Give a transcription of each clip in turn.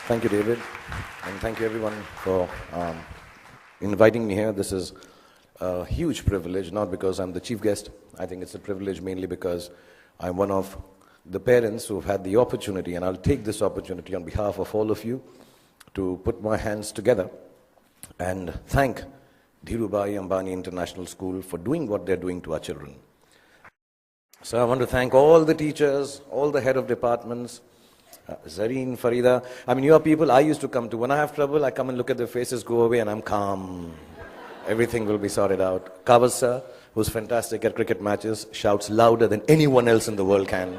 Thank you, David, and thank you everyone for inviting me here. This is a huge privilege, not because I'm the chief guest. I think it's a privilege mainly because I'm one of the parents who've had the opportunity, and I'll take this opportunity on behalf of all of you to put my hands together and thank Dhirubhai Ambani International School for doing what they're doing to our children. So I want to thank all the teachers, all the head of departments, Zareen, Farida. I mean, you are people I used to come to. When I have trouble, I come and look at their faces, go away, and I'm calm. Everything will be sorted out. Kavas sir, who's fantastic at cricket matches, shouts louder than anyone else in the world can.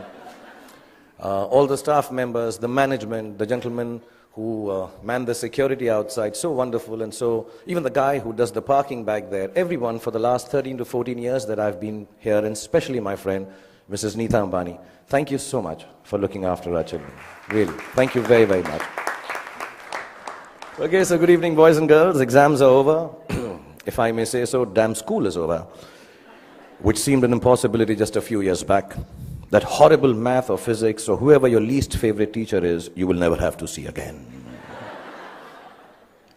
All the staff members, the management, the gentlemen who man the security outside, so wonderful. And so even the guy who does the parking back there, everyone for the last 13 to 14 years that I've been here, and especially my friend, Mrs. Neeta Ambani, thank you so much for looking after our children. Really, thank you very, very much. Okay, so good evening, boys and girls. Exams are over. If I may say so, damn school is over, which seemed an impossibility just a few years back. That horrible math or physics or whoever your least favorite teacher is, you will never have to see again.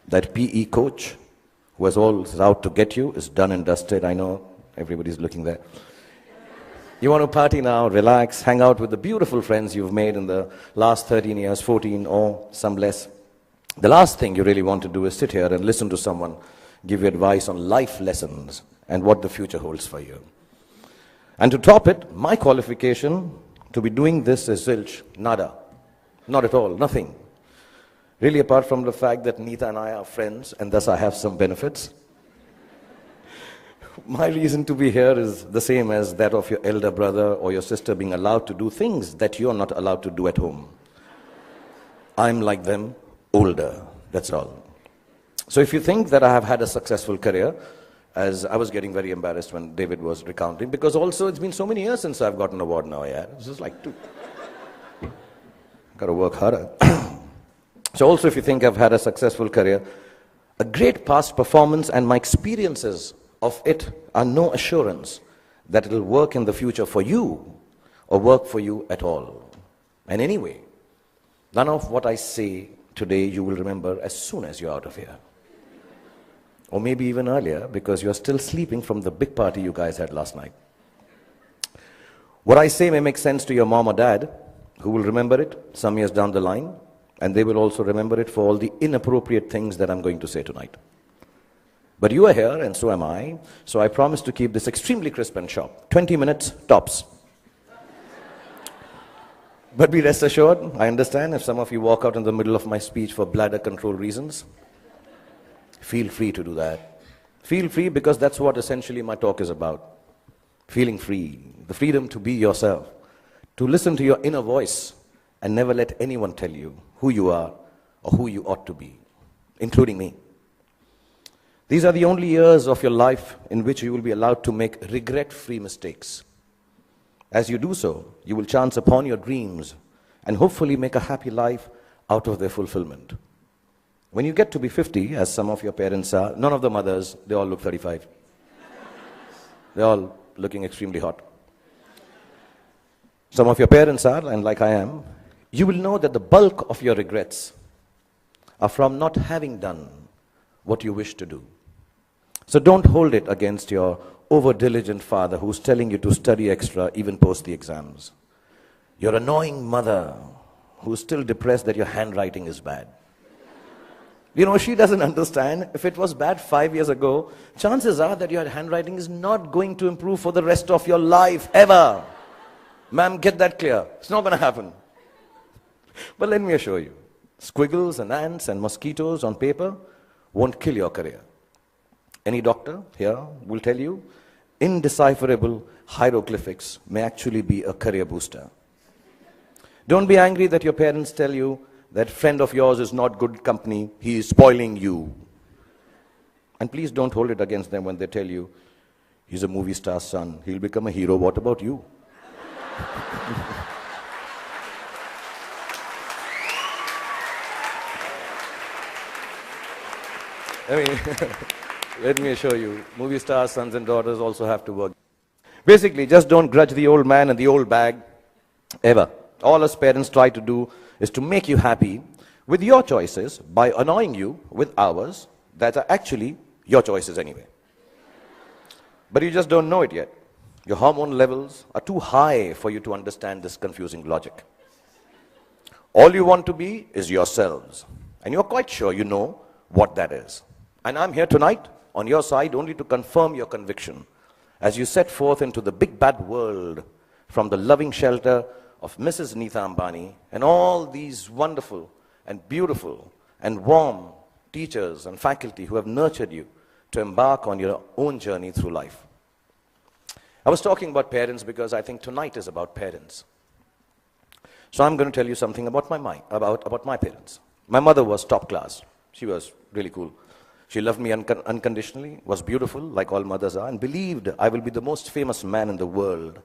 That PE coach who was always out to get you is done and dusted. I know everybody's looking there. You want to party now, relax, hang out with the beautiful friends you've made in the last 13 years, 14 or some less. The last thing you really want to do is sit here and listen to someone give you advice on life lessons and what the future holds for you. And to top it, my qualification to be doing this is zilch, nada. Not at all, nothing. Really, apart from the fact that Neeta and I are friends, and thus I have some benefits. My reason to be here is the same as that of your elder brother or your sister being allowed to do things that you're not allowed to do at home. I'm like them, older, that's all. So if you think that I have had a successful career, as I was getting very embarrassed when David was recounting, because also it's been so many years since I've gotten an award now, yeah. This is like two. Got to work harder. So also if you think I've had a successful career, a great past performance and my experiences of it are no assurance that it will work in the future for you or work for you at all. And anyway, none of what I say today you will remember as soon as you're out of here. Or maybe even earlier, because you're still sleeping from the big party you guys had last night. What I say may make sense to your mom or dad, who will remember it some years down the line, and they will also remember it for all the inappropriate things that I'm going to say tonight. But you are here, and so am I, so I promise to keep this extremely crisp and sharp. 20 minutes, tops. But be rest assured, I understand if some of you walk out in the middle of my speech for bladder control reasons. Feel free to do that. Feel free, because that's what essentially my talk is about. Feeling free, the freedom to be yourself, to listen to your inner voice and never let anyone tell you who you are or who you ought to be, including me. These are the only years of your life in which you will be allowed to make regret-free mistakes. As you do so, you will chance upon your dreams and hopefully make a happy life out of their fulfillment. When you get to be 50, as some of your parents are, none of the mothers, they all look 35. They're all looking extremely hot. Some of your parents are, and like I am, you will know that the bulk of your regrets are from not having done what you wish to do. So don't hold it against your over-diligent father who's telling you to study extra even post the exams. Your annoying mother who's still depressed that your handwriting is bad. You know, she doesn't understand. If it was bad 5 years ago, chances are that your handwriting is not going to improve for the rest of your life, ever. Ma'am, get that clear. It's not going to happen. But let me assure you, squiggles and ants and mosquitoes on paper won't kill your career. Any doctor here will tell you, indecipherable hieroglyphics may actually be a career booster. Don't be angry that your parents tell you that friend of yours is not good company, he is spoiling you. And please don't hold it against them when they tell you, he's a movie star's son, he'll become a hero, what about you? I mean, let me assure you, movie stars, sons and daughters also have to work. Basically, just don't grudge the old man and the old bag, ever. All us parents try to do is to make you happy with your choices by annoying you with hours that are actually your choices anyway. But you just don't know it yet. Your hormone levels are too high for you to understand this confusing logic. All you want to be is yourselves, and you're quite sure you know what that is. And I'm here tonight on your side only to confirm your conviction as you set forth into the big bad world from the loving shelter of Mrs. Neeta Ambani and all these wonderful and beautiful and warm teachers and faculty who have nurtured you to embark on your own journey through life. I was talking about parents because I think tonight is about parents. So I'm going to tell you something about my parents. My mother was top class. She was really cool. She loved me unconditionally, was beautiful, like all mothers are, and believed I will be the most famous man in the world,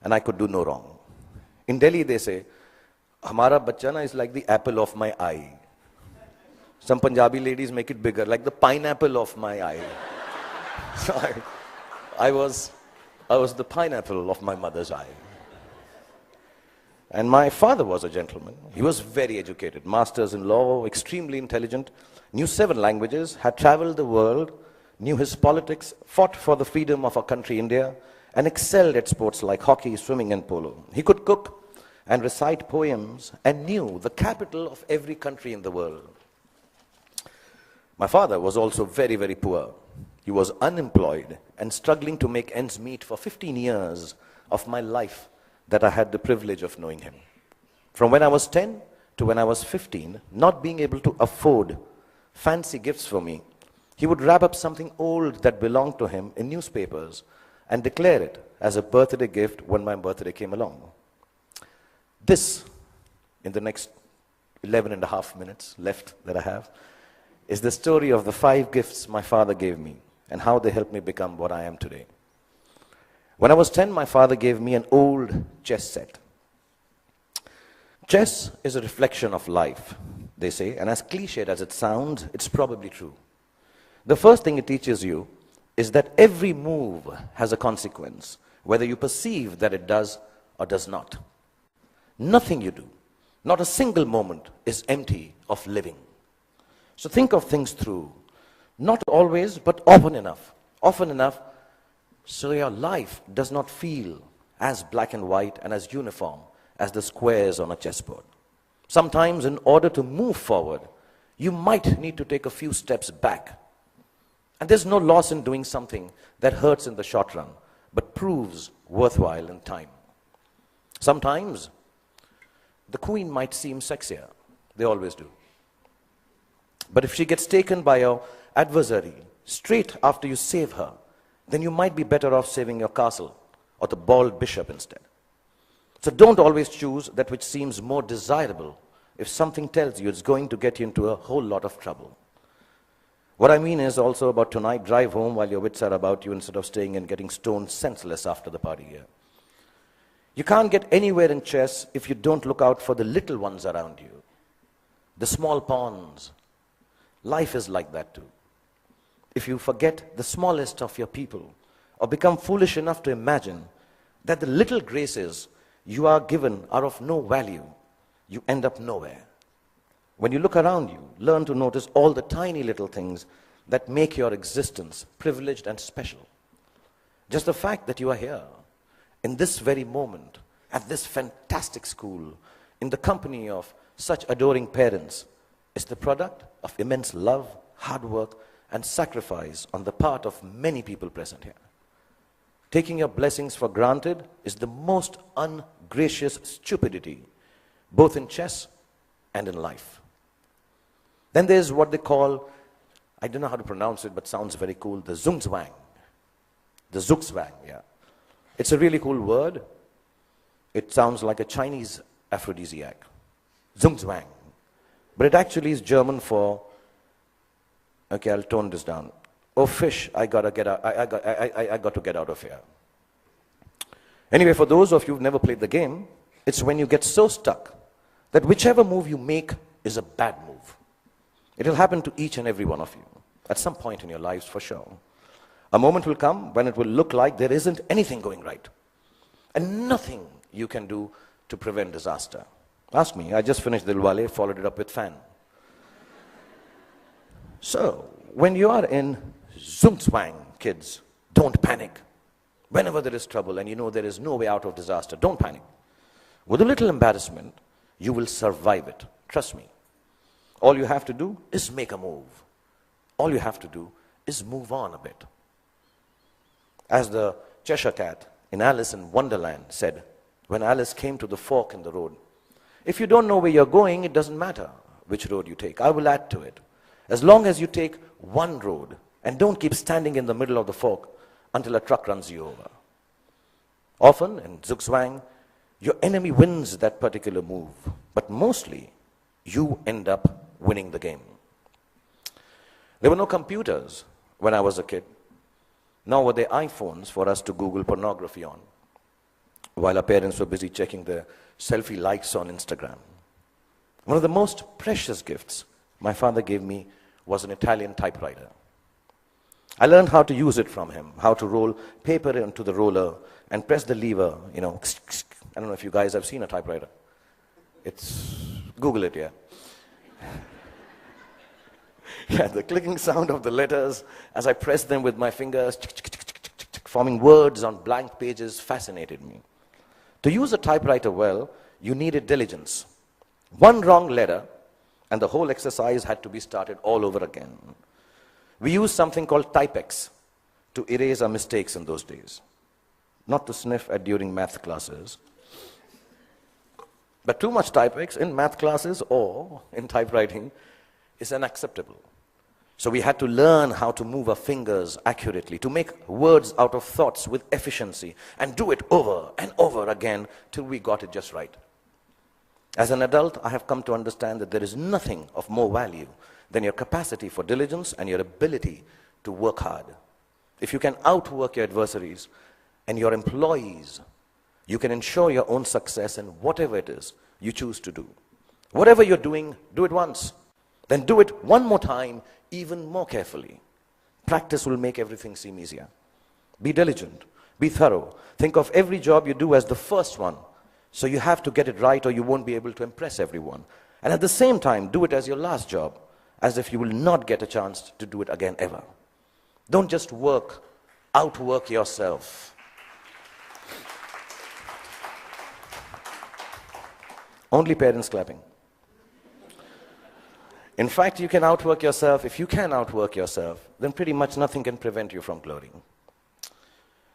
and I could do no wrong. In Delhi, they say, Hamara bachana is like the apple of my eye. Some Punjabi ladies make it bigger, like the pineapple of my eye. So I was the pineapple of my mother's eye. And my father was a gentleman. He was very educated, masters in law, extremely intelligent, knew 7 languages, had traveled the world, knew his politics, fought for the freedom of our country, India, and excelled at sports like hockey, swimming, and polo. He could cook and recite poems and knew the capital of every country in the world. My father was also very, very poor. He was unemployed and struggling to make ends meet for 15 years of my life that I had the privilege of knowing him. From when I was 10 to when I was 15, not being able to afford fancy gifts for me, he would wrap up something old that belonged to him in newspapers and declare it as a birthday gift when my birthday came along. This, in the next 11 and a half minutes left that I have, is the story of the 5 gifts my father gave me and how they helped me become what I am today. When I was 10, my father gave me an old chess set. Chess is a reflection of life, they say, and as cliched as it sounds, it's probably true. The first thing it teaches you is that every move has a consequence, whether you perceive that it does or does not. Nothing you do, not a single moment, is empty of living. So think of things through, not always, but often enough, so your life does not feel as black and white and as uniform as the squares on a chessboard. Sometimes, in order to move forward, you might need to take a few steps back. And there's no loss in doing something that hurts in the short run, but proves worthwhile in time. Sometimes, the queen might seem sexier. They always do. But if she gets taken by your adversary straight after you save her, then you might be better off saving your castle or the bald bishop instead. So don't always choose that which seems more desirable if something tells you it's going to get you into a whole lot of trouble. What I mean is also about tonight, drive home while your wits are about you instead of staying and getting stoned senseless after the party here. You can't get anywhere in chess if you don't look out for the little ones around you, the small pawns. Life is like that too. If you forget the smallest of your people or become foolish enough to imagine that the little graces you are given are of no value, you end up nowhere. When you look around you, learn to notice all the tiny little things that make your existence privileged and special. Just the fact that you are here, in this very moment, at this fantastic school, in the company of such adoring parents, is the product of immense love, hard work, and sacrifice on the part of many people present here. Taking your blessings for granted is the most ungracious stupidity, both in chess and in life. Then there's what they call, I don't know how to pronounce it, but sounds very cool, the zugzwang. The zugzwang, yeah. It's a really cool word. It sounds like a Chinese aphrodisiac. Zugzwang. But it actually is German for, okay, I'll tone this down. Oh, fish, I got to get out of here. Anyway, for those of you who've never played the game, it's when you get so stuck that whichever move you make is a bad move. It'll happen to each and every one of you at some point in your lives for sure. A moment will come when it will look like there isn't anything going right and nothing you can do to prevent disaster. Ask me, I just finished Dilwale, followed it up with Fan. So, when you are in Zugzwang, kids, don't panic. Whenever there is trouble and you know there is no way out of disaster, don't panic. With a little embarrassment, you will survive it. Trust me. All you have to do is make a move. All you have to do is move on a bit. As the Cheshire Cat in Alice in Wonderland said, when Alice came to the fork in the road, if you don't know where you're going, it doesn't matter which road you take. I will add to it. As long as you take one road and don't keep standing in the middle of the fork until a truck runs you over. Often in Zugzwang, your enemy wins that particular move, but mostly you end up winning the game. There were no computers when I was a kid, nor were there iPhones for us to Google pornography on, while our parents were busy checking their selfie likes on Instagram. One of the most precious gifts my father gave me was an Italian typewriter. I learned how to use it from him, how to roll paper into the roller and press the lever, I don't know if you guys have seen a typewriter. Google it, yeah. Yeah, the clicking sound of the letters as I pressed them with my fingers, forming words on blank pages, fascinated me. To use a typewriter well, you needed diligence. One wrong letter, and the whole exercise had to be started all over again. We used something called Typex to erase our mistakes in those days. Not to sniff at during math classes. But too much Typex in math classes or in typewriting is unacceptable. So we had to learn how to move our fingers accurately, to make words out of thoughts with efficiency, and do it over and over again till we got it just right. As an adult, I have come to understand that there is nothing of more value than your capacity for diligence and your ability to work hard. If you can outwork your adversaries and your employees, you can ensure your own success in whatever it is you choose to do. Whatever you're doing, do it once. Then do it one more time, even more carefully. Practice will make everything seem easier. Be diligent. Be thorough. Think of every job you do as the first one. So you have to get it right or you won't be able to impress everyone. And at the same time, do it as your last job, as if you will not get a chance to do it again ever. Don't just outwork yourself. Only parents clapping. In fact, you can outwork yourself. If you can outwork yourself, then pretty much nothing can prevent you from glorying.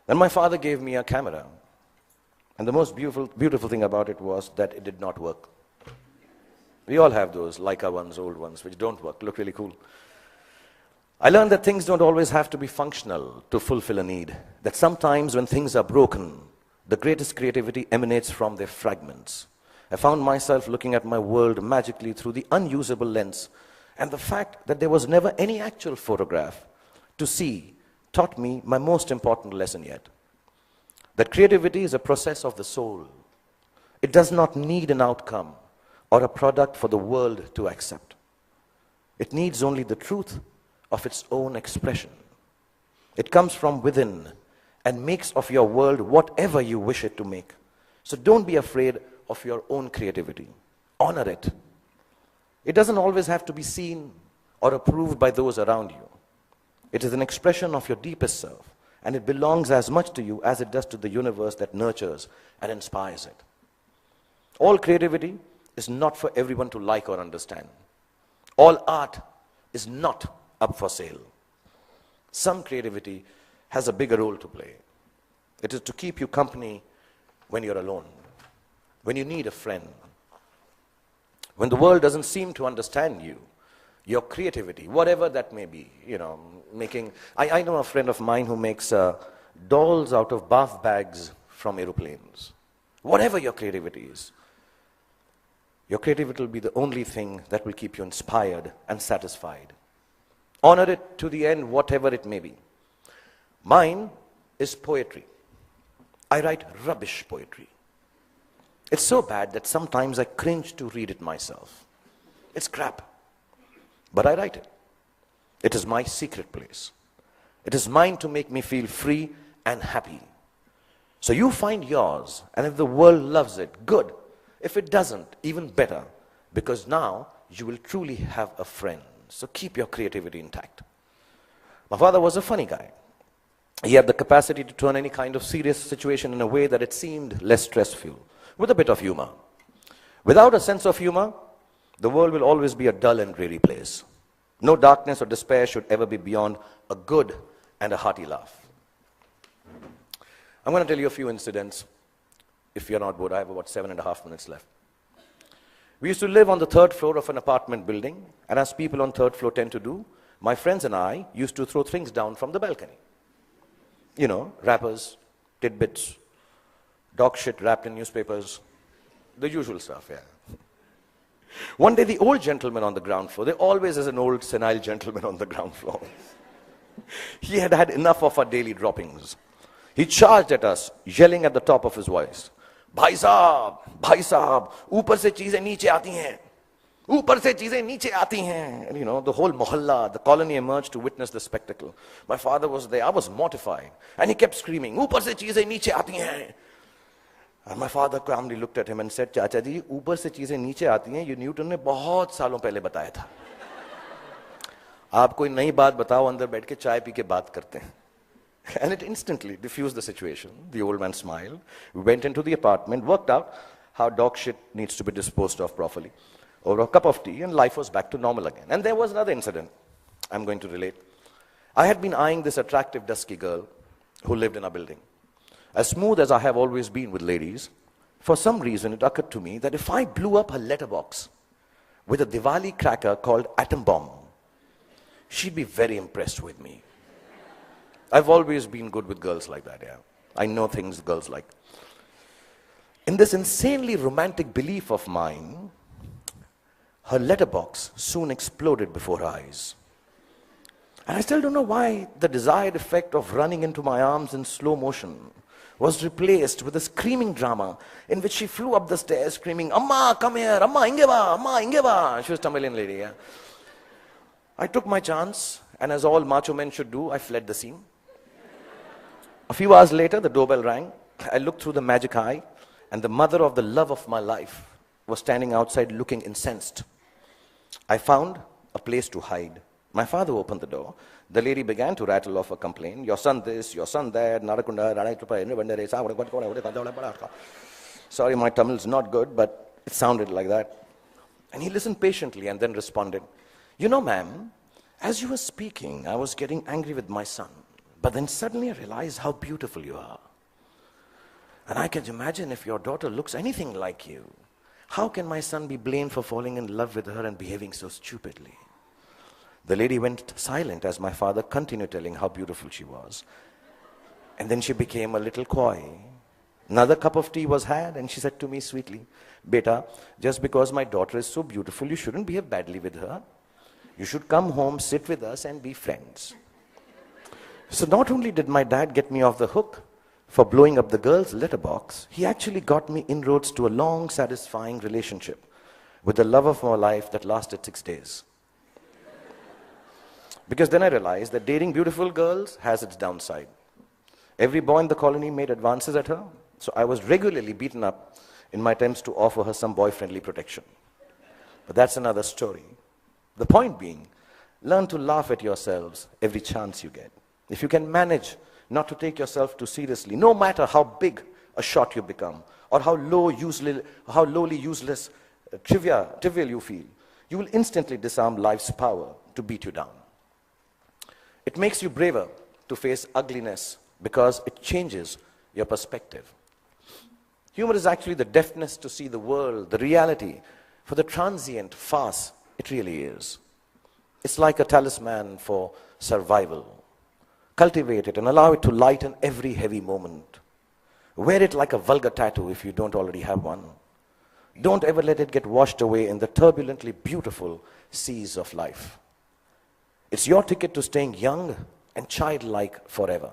Then my father gave me a camera. And the most beautiful thing about it was that it did not work. We all have those Leica ones, old ones, which don't work, look really cool. I learned that things don't always have to be functional to fulfill a need. That sometimes when things are broken, the greatest creativity emanates from their fragments. I found myself looking at my world magically through the unusable lens, and the fact that there was never any actual photograph to see taught me my most important lesson yet. That creativity is a process of the soul. It does not need an outcome or a product for the world to accept. It needs only the truth of its own expression. It comes from within and makes of your world whatever you wish it to make. So don't be afraid of your own creativity. Honor it. It doesn't always have to be seen or approved by those around you. It is an expression of your deepest self, and it belongs as much to you as it does to the universe that nurtures and inspires it. All creativity is not for everyone to like or understand. All art is not up for sale. Some creativity has a bigger role to play. It is to keep you company when you're alone, when you need a friend, when the world doesn't seem to understand you. Your creativity, whatever that may be, I know a friend of mine who makes dolls out of bath bags from aeroplanes. Whatever your creativity is, your creativity will be the only thing that will keep you inspired and satisfied. Honor it to the end, whatever it may be. Mine is poetry. I write rubbish poetry. It's so bad that sometimes I cringe to read it myself. It's crap. But I write it. It is my secret place. It is mine to make me feel free and happy. So you find yours, and if the world loves it, good. If it doesn't, even better, because now you will truly have a friend. So keep your creativity intact. My father was a funny guy. He had the capacity to turn any kind of serious situation in a way that it seemed less stressful, with a bit of humor. Without a sense of humor, the world will always be a dull and dreary place. No darkness or despair should ever be beyond a good and a hearty laugh. I'm going to tell you a few incidents. If you're not bored, I have about 7.5 minutes left. We used to live on the 3rd floor of an apartment building, and as people on 3rd floor tend to do, my friends and I used to throw things down from the balcony. You know, wrappers, tidbits, dog shit wrapped in newspapers, the usual stuff, yeah. One day, the old gentleman on the ground floor, there always is an old senile gentleman on the ground floor. He had had enough of our daily droppings. He charged at us, yelling at the top of his voice, "Bhai Sahab, upar se cheezein niche aati hain. Upar se cheezein niche aati hain." And you know, the whole mohalla, the colony emerged to witness the spectacle. My father was there. I was mortified. And he kept screaming, "Upar se cheezein niche aati hain." And my father calmly looked at him and said, "Chacha ji, upar se cheezein niche aati hain, ye Newton ne bahut saalon pehle bataya tha. Aap koi nayi baat batao, andar baith ke chai pee ke baat karte hain." And it instantly diffused the situation. The old man smiled. We went into the apartment, worked out how dog shit needs to be disposed of properly, over a cup of tea, and life was back to normal again. And there was another incident I'm going to relate. I had been eyeing this attractive, dusky girl who lived in our building. As smooth as I have always been with ladies, for some reason it occurred to me that if I blew up her letterbox with a Diwali cracker called Atom Bomb, she'd be very impressed with me. I've always been good with girls like that, yeah. I know things girls like. In this insanely romantic belief of mine, her letterbox soon exploded before her eyes. And I still don't know why the desired effect of running into my arms in slow motion was replaced with a screaming drama in which she flew up the stairs screaming, "Amma, come here, Amma, ingeva, Amma, ingeva." She was a Tamilian lady, yeah. I took my chance, and as all macho men should do, I fled the scene. A few hours later, the doorbell rang. I looked through the magic eye, and the mother of the love of my life was standing outside looking incensed. I found a place to hide. My father opened the door. The lady began to rattle off a complaint. "Your son this, your son that, sorry, my Tamil is not good, but it sounded like that." And he listened patiently and then responded, "You know, ma'am, as you were speaking, I was getting angry with my son. But then suddenly I realized how beautiful you are. And I can imagine if your daughter looks anything like you, how can my son be blamed for falling in love with her and behaving so stupidly?" The lady went silent as my father continued telling how beautiful she was. And then she became a little coy. Another cup of tea was had, and she said to me sweetly, "Beta, just because my daughter is so beautiful, you shouldn't behave badly with her. You should come home, sit with us, and be friends." So not only did my dad get me off the hook for blowing up the girl's letterbox, he actually got me inroads to a long, satisfying relationship with the love of my life that lasted 6 days. Because then I realized that dating beautiful girls has its downside. Every boy in the colony made advances at her, so I was regularly beaten up in my attempts to offer her some boy-friendly protection. But that's another story. The point being, learn to laugh at yourselves every chance you get. If you can manage not to take yourself too seriously, no matter how big a shot you become, or how lowly, useless, trivial you feel, you will instantly disarm life's power to beat you down. It makes you braver to face ugliness because it changes your perspective. Humor is actually the deafness to see the world, the reality, for the transient farce it really is. It's like a talisman for survival. Cultivate it and allow it to lighten every heavy moment. Wear it like a vulgar tattoo if you don't already have one. Don't ever let it get washed away in the turbulently beautiful seas of life. It's your ticket to staying young and childlike forever.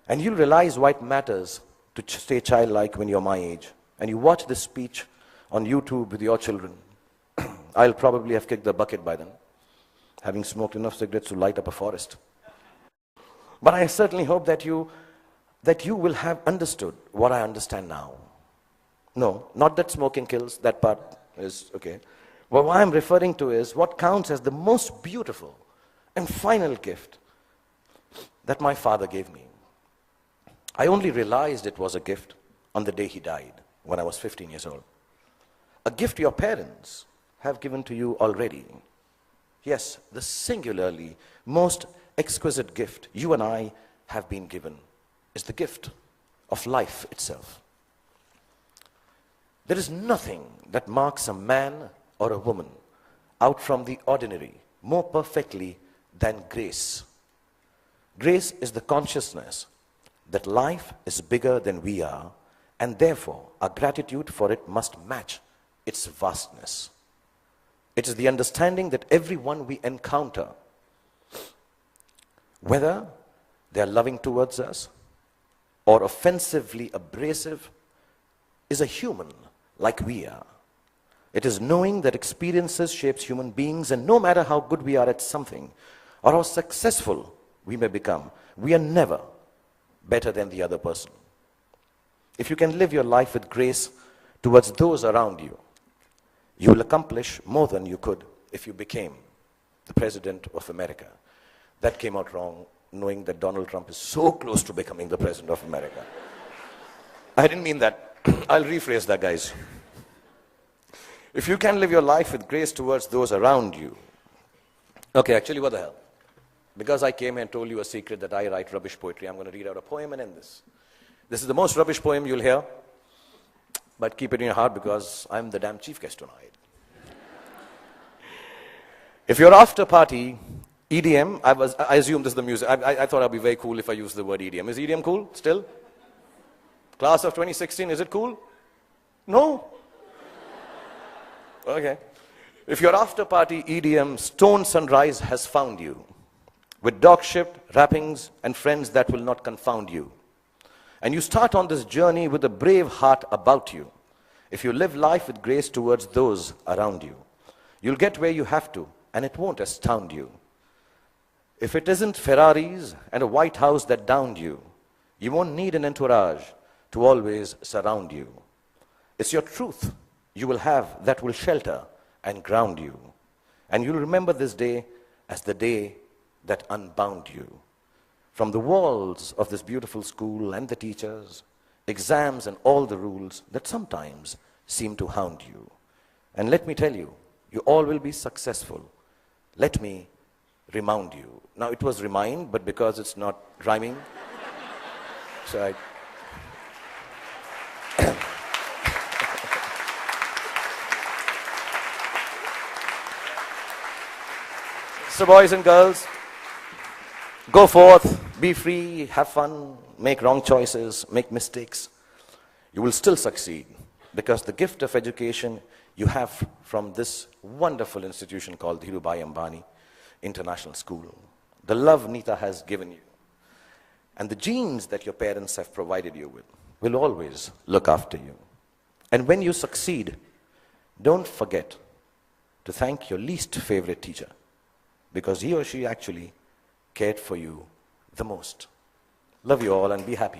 And you'll realize why it matters to stay childlike when you're my age. And you watch this speech on YouTube with your children. I'll probably have kicked the bucket by then, having smoked enough cigarettes to light up a forest. But I certainly hope that you will have understood what I understand now. No, not that smoking kills, that part is okay. Well, what I'm referring to is what counts as the most beautiful and final gift that my father gave me. I only realized it was a gift on the day he died, when I was 15 years old. A gift your parents have given to you already. Yes, the singularly most exquisite gift you and I have been given is the gift of life itself. There is nothing that marks a man or a woman out from the ordinary more perfectly than grace. Grace is the consciousness that life is bigger than we are, and therefore our gratitude for it must match its vastness. It is the understanding that everyone we encounter, whether they are loving towards us or offensively abrasive, is a human like we are. It is knowing that experiences shapes human beings, and no matter how good we are at something or how successful we may become, we are never better than the other person. If you can live your life with grace towards those around you, you will accomplish more than you could if you became the President of America. That came out wrong, knowing that Donald Trump is so close to becoming the President of America. I didn't mean that. I'll rephrase that, guys. If you can live your life with grace towards those around you. Okay, actually, what the hell? Because I came and told you a secret that I write rubbish poetry, I'm going to read out a poem and end this. This is the most rubbish poem you'll hear, but keep it in your heart because I'm the damn chief guest tonight. If your after party, EDM, I assume this is the music. I thought I'd be very cool if I used the word EDM. Is EDM cool still? Class of 2016, is it cool? No? Okay. If your after party EDM stone sunrise has found you, with dog-shipped wrappings and friends that will not confound you, and you start on this journey with a brave heart about you, if you live life with grace towards those around you, you'll get where you have to, and it won't astound you. If it isn't Ferraris and a White House that downed you, you won't need an entourage to always surround you. It's your truth you will have that will shelter and ground you. And you'll remember this day as the day that unbound you. From the walls of this beautiful school and the teachers, exams and all the rules that sometimes seem to hound you. And let me tell you, you all will be successful. Let me remind you. Now it was remind, but because it's not rhyming, so I... So boys and girls, go forth, be free, have fun, make wrong choices, make mistakes. You will still succeed because the gift of education you have from this wonderful institution called Dhirubhai Ambani International School. The love Nita has given you and the genes that your parents have provided you with will always look after you. And when you succeed, don't forget to thank your least favorite teacher, because he or she actually cared for you the most. Love you all and be happy.